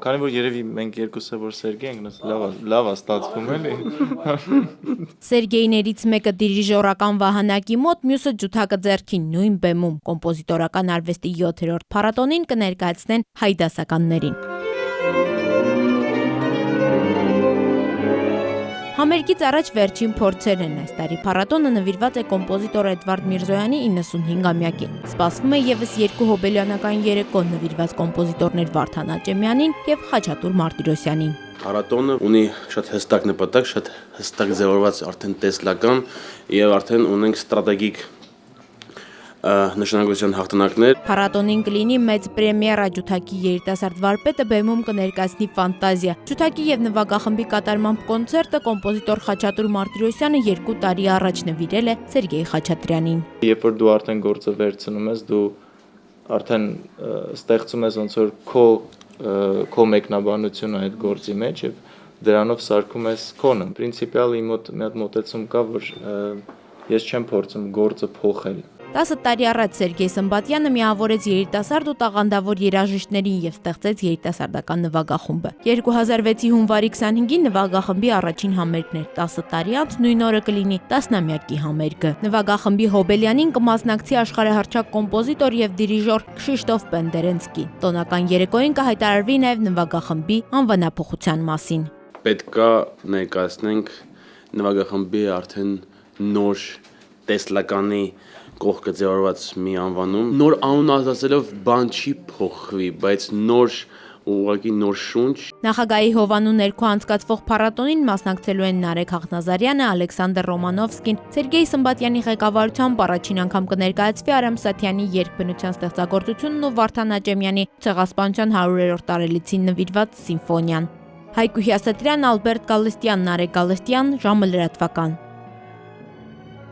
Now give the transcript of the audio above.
Քանի որ երևի մենք երկուսը որ Սերգեյ ենք, լավ է ստացվում էլի։ Սերգեյներից մեկը դիրիժորական վահանակի մոտ, մյուսը ջութակը ձեռքին նույն բեմում կոմպոզիտորական արվեստի 7-րդ փառատոնին կներկայացնեն հայ դասականներին։ Համերգից առաջ վերջին փորձերն են այս տարի փառատոնը նվիրված է կոմպոզիտոր Էդվարդ Միրզոյանի 95-ամյակին։ Սպասվում է եւս 2 հոբելյանական երեկո նվիրված կոմպոզիտորներ Վարդան Աճեմյանին եւ Խաչատուր Մարտիրոսյանին։ Փառատոնը ունի շատ հստակ նպատակ, շատ հստակ ձևավորված արդեն տեսլական եւ արդեն ունենք ստրատեգիկ նշանակության հաղթանակներ։ Փառատոնին կլինի մեծ պրեմիերա ջութակի երիտասարդ վարպետը բեմում կներկայացնի Ֆանտազիա։ Ջութակի եւ նվագախմբի կատարմամբ կոնցերտը կոմպոզիտոր Խաչատուր Մարտիրոսյանը 2 տարի առաջ նվիրել է Սերգեյ Խաչատրյանին։ Երբ որ դու արդեն գործը վերցնում ես, դու արդեն ստեղծում ես ոնց որ քո մեկնաբանությունը այդ գործի մեջ եւ դրանով սարքում ես քոնը։ Պրինցիպիալ իմ մոտ մի հատ մոտեցում կա, որ ես չեմ փորձում գործը փոխել։ 10 տարի առաջ Սերգեյ Սմբատյանը միավորեց երիտասարդ ու տաղանդավոր երաժիշտներին եւ ստեղծեց երիտասարդական նվագախումբը։ 2006-ի հունվարի 25-ին նվագախմբի առաջին համերգն էր։ 10 տարի անց նույն օրը կլինի 10-ամյակի համերգը։ Նվագախմբի հոբելյանին կմասնակցի աշխարհահռչակ կոմպոզիտոր եւ դիրիժոր Քշիշտոֆ Պենդերենսկի։ Տոնական երեկոյին կհայտարարվի նաեւ նվագախմբի անվանափոխության մասին։ Պետք է ներկայացնենք նվագախմբի արդեն նոր տեսլականի կողքը ձևավորված մի անվանում։ Նոր անուն ազդացելով բան չի փոխվի, բայց նոր ուղղակի նոր շունչ։ Նախագահի հովանու ներքո անցկացվող փառատոնին մասնակցելու են Նարեկ Հաղթնազարյանը, Ալեքսանդր Ռոմանովսկին, Սերգեյ Սմբատյանի ղեկավարությամբ առաջին անգամ կներկայացվի Արամ Սաթյանի երգբնության ստեղծագործությունն ու Վարդան Աճեմյանի ցեղասպանության 100-րդ տարելիցին նվիրված սիմֆոնիան։ Հայկ Հյասատրյան, Ալբերտ Գալստյան, Նարեկ Գալստյան, ժամը լրատվական։